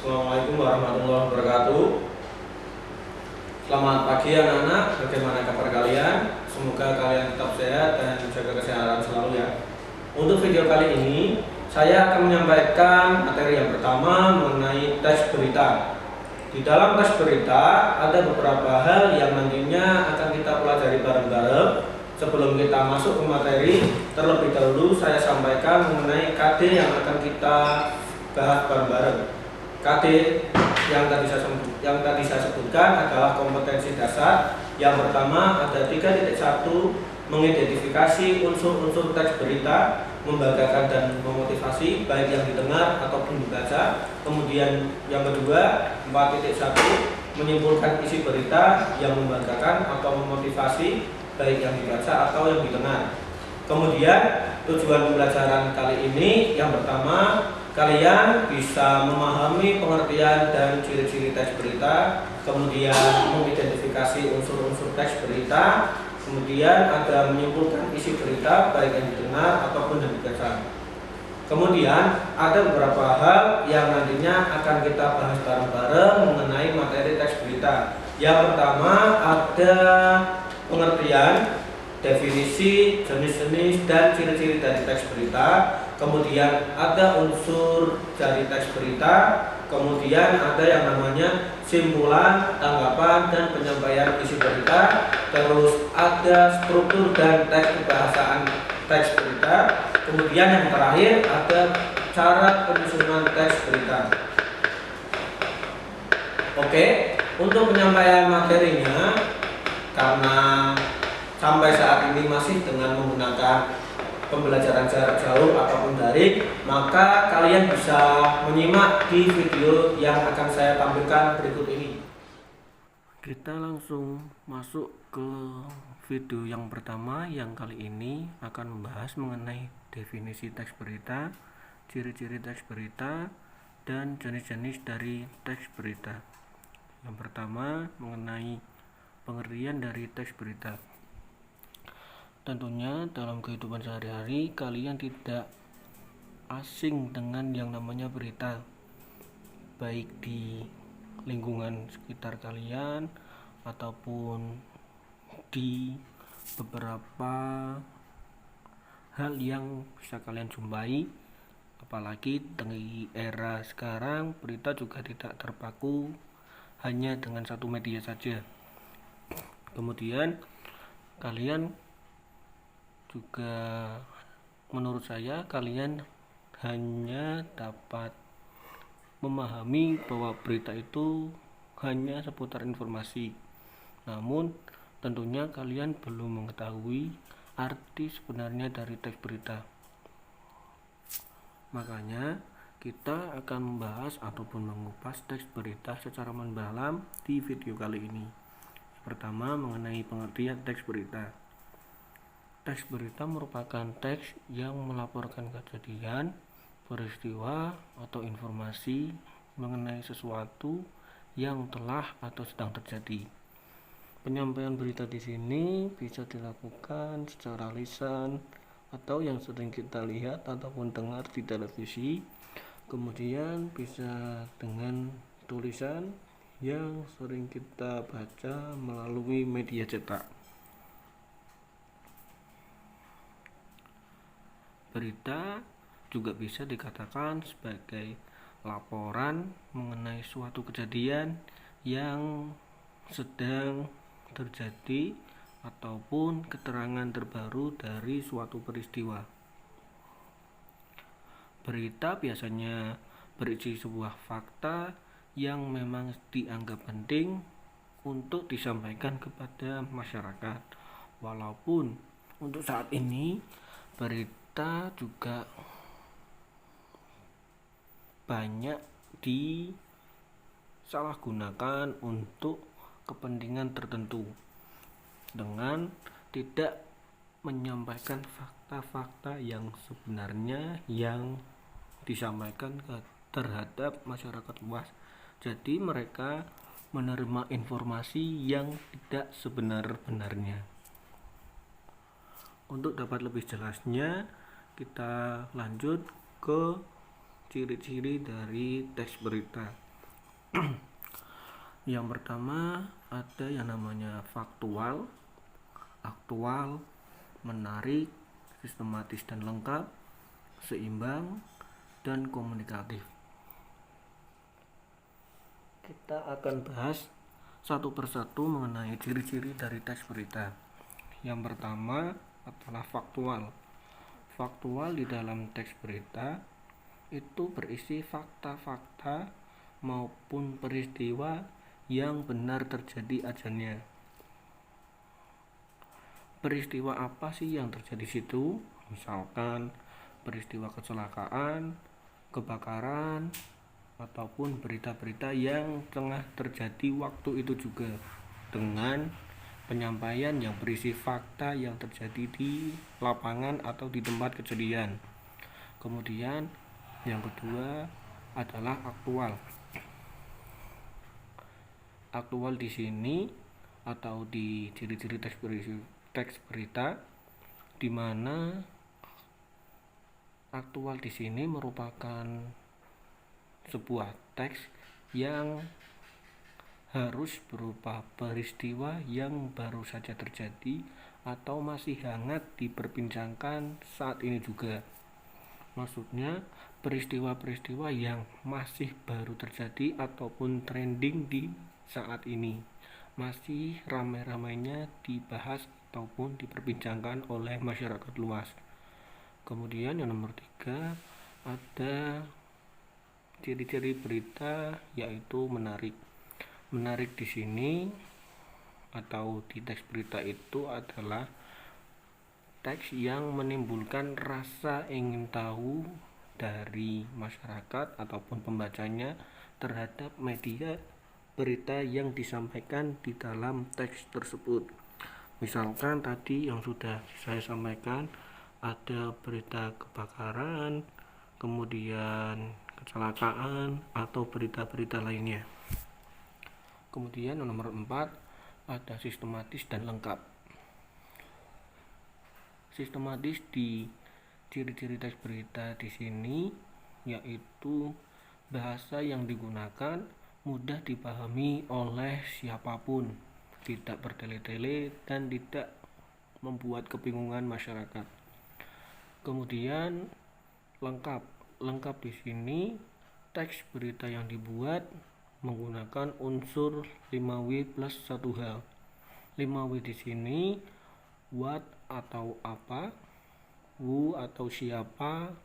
Assalamualaikum warahmatullahi wabarakatuh. Selamat pagi anak-anak, bagaimana kabar kalian? Semoga kalian tetap sehat dan jaga kesehatan selalu ya. Untuk video kali ini, saya akan menyampaikan materi yang pertama mengenai teks berita. Di dalam teks berita ada beberapa hal yang nantinya akan kita pelajari bareng-bareng. Sebelum kita masuk ke materi, terlebih dahulu saya sampaikan mengenai KD yang akan kita bahas bareng-bareng. KD yang tadi saya sebutkan adalah kompetensi dasar. Yang pertama ada 3.1, mengidentifikasi unsur-unsur teks berita, membanggakan dan memotivasi baik yang didengar ataupun dibaca. Kemudian yang kedua 4.1, menyimpulkan isi berita yang membanggakan atau memotivasi baik yang dibaca atau yang didengar. Kemudian tujuan pembelajaran kali ini yang pertama, kalian bisa memahami pengertian dan ciri-ciri teks berita, kemudian mengidentifikasi unsur-unsur teks berita, kemudian ada menyimpulkan isi berita baik yang didengar ataupun yang dibaca. Kemudian ada beberapa hal yang nantinya akan kita bahas bareng-bareng mengenai materi teks berita. Yang pertama ada pengertian, definisi, jenis-jenis dan ciri-ciri dari teks berita. Kemudian ada unsur dari teks berita, kemudian ada yang namanya simpulan, tanggapan, dan penyampaian isi berita. Terus ada struktur dan teks kebahasaan teks berita. Kemudian yang terakhir ada cara penyusunan teks berita. Oke, untuk penyampaian materinya, karena sampai saat ini masih dengan menggunakan pembelajaran jarak jauh ataupun daring, maka kalian bisa menyimak di video yang akan saya tampilkan berikut ini. Kita langsung masuk ke video yang pertama, yang kali ini akan membahas mengenai definisi teks berita, ciri-ciri teks berita, dan jenis-jenis dari teks berita. Yang pertama mengenai pengertian dari teks berita. Tentunya dalam kehidupan sehari-hari kalian tidak asing dengan yang namanya berita, baik di lingkungan sekitar kalian ataupun di beberapa hal yang bisa kalian jumpai. Apalagi di era sekarang, berita juga tidak terpaku hanya dengan satu media saja. Kemudian kalian juga, menurut saya, kalian hanya dapat memahami bahwa berita itu hanya seputar informasi. Namun tentunya kalian belum mengetahui arti sebenarnya dari teks berita. Makanya kita akan membahas ataupun mengupas teks berita secara mendalam di video kali ini. Pertama, mengenai pengertian teks berita. Teks berita merupakan teks yang melaporkan kejadian, peristiwa, atau informasi mengenai sesuatu yang telah atau sedang terjadi. Penyampaian berita di sini bisa dilakukan secara lisan atau yang sering kita lihat ataupun dengar di televisi. Kemudian bisa dengan tulisan yang sering kita baca melalui media cetak. Berita juga bisa dikatakan sebagai laporan mengenai suatu kejadian yang sedang terjadi ataupun keterangan terbaru dari suatu peristiwa. Berita biasanya berisi sebuah fakta yang memang dianggap penting untuk disampaikan kepada masyarakat. Walaupun untuk saat ini berita juga banyak disalahgunakan untuk kepentingan tertentu dengan tidak menyampaikan fakta-fakta yang sebenarnya yang disampaikan terhadap masyarakat luas. Jadi mereka menerima informasi yang tidak sebenar-benarnya. Untuk dapat lebih jelasnya, kita lanjut ke ciri-ciri dari teks berita. Yang pertama ada yang namanya faktual, aktual, menarik, sistematis dan lengkap, seimbang, dan komunikatif. Kita akan bahas satu persatu mengenai ciri-ciri dari teks berita. Yang pertama adalah faktual. Faktual di dalam teks berita itu berisi fakta-fakta maupun peristiwa yang benar terjadi adanya. Peristiwa apa sih yang terjadi di situ? Misalkan peristiwa kecelakaan, kebakaran, ataupun berita-berita yang tengah terjadi waktu itu juga, dengan penyampaian yang berisi fakta yang terjadi di lapangan atau di tempat kejadian. Kemudian yang kedua adalah aktual. Aktual di sini atau di ciri-ciri teks berita, di mana aktual di sini merupakan sebuah teks yang harus berupa peristiwa yang baru saja terjadi atau masih hangat diperbincangkan saat ini juga. Maksudnya peristiwa-peristiwa yang masih baru terjadi ataupun trending di saat ini, masih ramai-ramainya dibahas ataupun diperbincangkan oleh masyarakat luas. Kemudian yang nomor 3 ada ciri-ciri berita, yaitu menarik. Menarik di sini atau di teks berita itu adalah teks yang menimbulkan rasa ingin tahu dari masyarakat ataupun pembacanya terhadap media berita yang disampaikan di dalam teks tersebut. Misalkan tadi yang sudah saya sampaikan, ada berita kebakaran, kemudian kecelakaan, atau berita-berita lainnya. Kemudian nomor 4 ada sistematis dan lengkap. Sistematis di ciri-ciri teks berita di sini yaitu bahasa yang digunakan mudah dipahami oleh siapapun, tidak bertele-tele dan tidak membuat kebingungan masyarakat. Kemudian lengkap. Lengkap di sini teks berita yang dibuat menggunakan unsur 5W plus 1H. 5W di sini what atau apa, who atau siapa,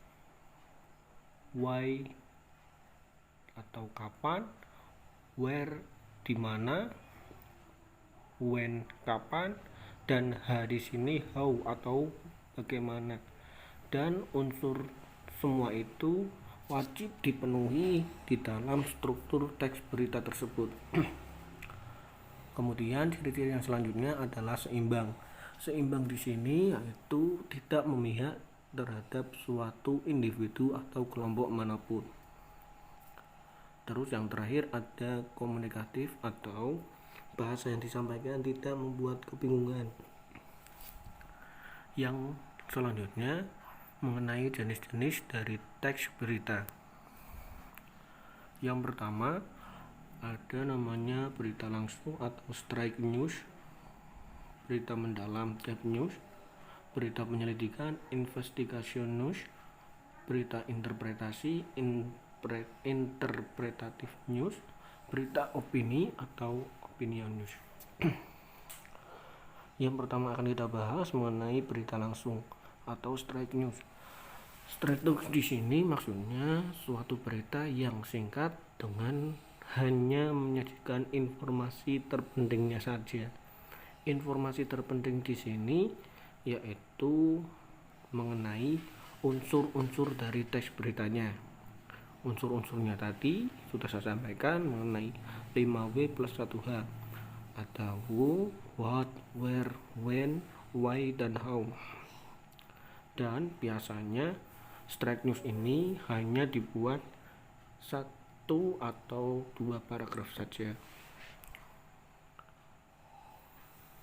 why atau kapan, where di mana, when kapan, dan H di sini how atau bagaimana. Dan unsur semua itu wajib dipenuhi di dalam struktur teks berita tersebut. Kemudian ciri-ciri yang selanjutnya adalah seimbang. Seimbang di sini yaitu tidak memihak terhadap suatu individu atau kelompok manapun. Terus yang terakhir ada komunikatif atau bahasa yang disampaikan tidak membuat kebingungan. Yang selanjutnya mengenai jenis-jenis dari teks berita. Yang pertama ada namanya berita langsung atau straight news, berita mendalam deep news, berita penyelidikan investigation news, berita interpretasi interpretative news, berita opini atau opinion news. Yang pertama akan kita bahas mengenai berita langsung atau straight news. Straight news di sini maksudnya suatu berita yang singkat dengan hanya menyajikan informasi terpentingnya saja. Informasi terpenting di sini yaitu mengenai unsur-unsur dari teks beritanya. Unsur-unsurnya tadi sudah saya sampaikan mengenai 5W plus 1H. Ada who, what, where, when, why, dan how. Dan biasanya straight news ini hanya dibuat 1 atau 2 paragraf saja.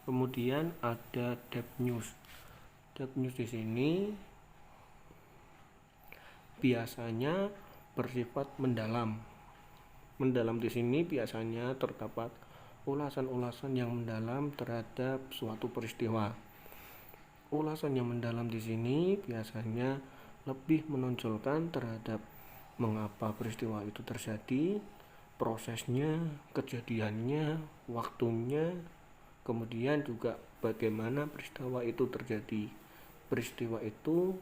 Kemudian ada depth news. Depth news di sini biasanya bersifat mendalam. Mendalam di sini biasanya terdapat ulasan-ulasan yang mendalam terhadap suatu peristiwa. Ulasan yang mendalam di sini biasanya lebih menonjolkan terhadap mengapa peristiwa itu terjadi, prosesnya, kejadiannya, waktunya, kemudian juga bagaimana peristiwa itu terjadi. Peristiwa itu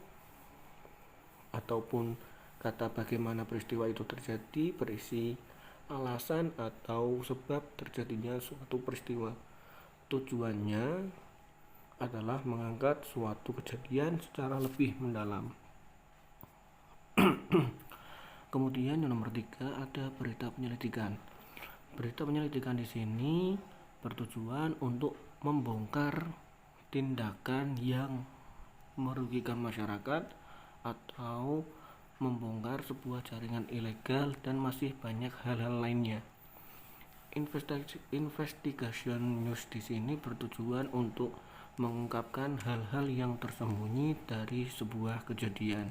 ataupun kata bagaimana peristiwa itu terjadi berisi alasan atau sebab terjadinya suatu peristiwa. Tujuannya adalah mengangkat suatu kejadian secara lebih mendalam. Kemudian yang nomor 3 ada berita penyelidikan. Berita penyelidikan di sini bertujuan untuk membongkar tindakan yang merugikan masyarakat atau membongkar sebuah jaringan ilegal dan masih banyak hal-hal lainnya. Investigation news di sini bertujuan untuk mengungkapkan hal-hal yang tersembunyi dari sebuah kejadian.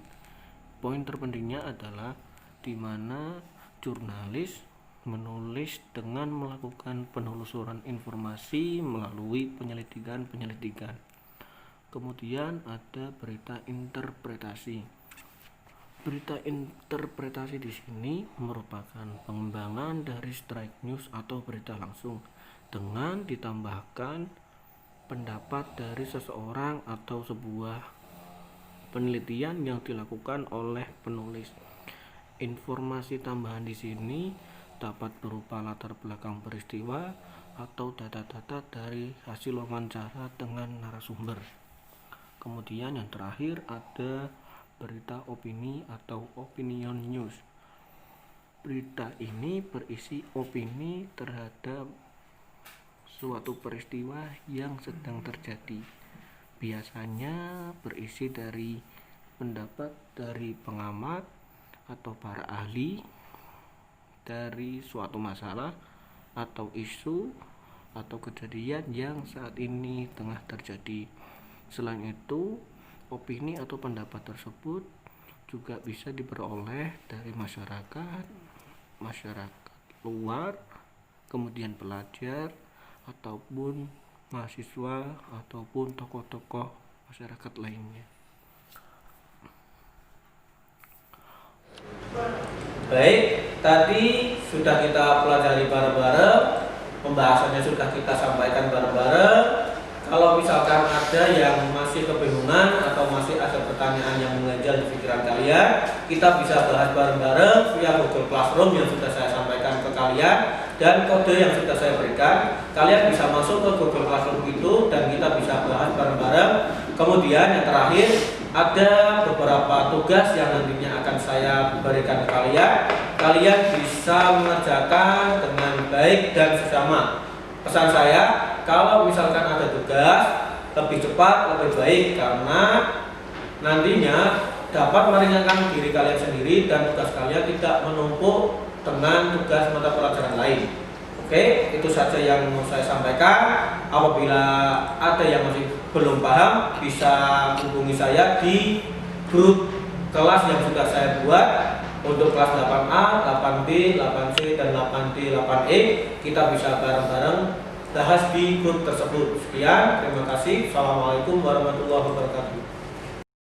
Poin terpentingnya adalah di mana jurnalis menulis dengan melakukan penelusuran informasi melalui penyelidikan. Kemudian ada berita interpretasi. Berita interpretasi di sini merupakan pengembangan dari straight news atau berita langsung dengan ditambahkan pendapat dari seseorang atau sebuah penelitian yang dilakukan oleh penulis. Informasi tambahan di sini dapat berupa latar belakang peristiwa atau data-data dari hasil wawancara dengan narasumber. Kemudian yang terakhir ada berita opini atau opinion news. Berita ini berisi opini terhadap suatu peristiwa yang sedang terjadi. Biasanya berisi dari pendapat dari pengamat atau para ahli dari suatu masalah atau isu atau kejadian yang saat ini tengah terjadi. Selain itu, opini atau pendapat tersebut juga bisa diperoleh dari masyarakat luar, kemudian pelajar ataupun mahasiswa ataupun tokoh-tokoh masyarakat lainnya. Baik, tadi sudah kita pelajari bareng-bareng, pembahasannya sudah kita sampaikan bareng-bareng. Kalau misalkan ada yang masih kebingungan atau masih ada pertanyaan yang mengganjal di pikiran kalian, kita bisa bahas bareng-bareng via Google Classroom yang sudah saya sampaikan ke kalian dan kode yang sudah saya berikan. Kalian bisa masuk ke Google Classroom itu dan kita bisa bahas bareng-bareng. Kemudian yang terakhir, ada beberapa tugas yang nantinya akan saya berikan ke kalian. Kalian bisa mengerjakan dengan baik dan seksama. Pesan saya, kalau misalkan ada tugas, lebih cepat, lebih baik, karena nantinya dapat meringankan diri kalian sendiri dan tugas kalian tidak menumpuk dengan tugas mata pelajaran lain. Oke, itu saja yang mau saya sampaikan. Apabila ada yang masih belum paham, bisa hubungi saya di grup kelas yang sudah saya buat untuk kelas 8A, 8B, 8C, dan 8D, 8E. Kita bisa bareng-bareng bahas di grup tersebut. Sekian, terima kasih. Assalamualaikum warahmatullahi wabarakatuh.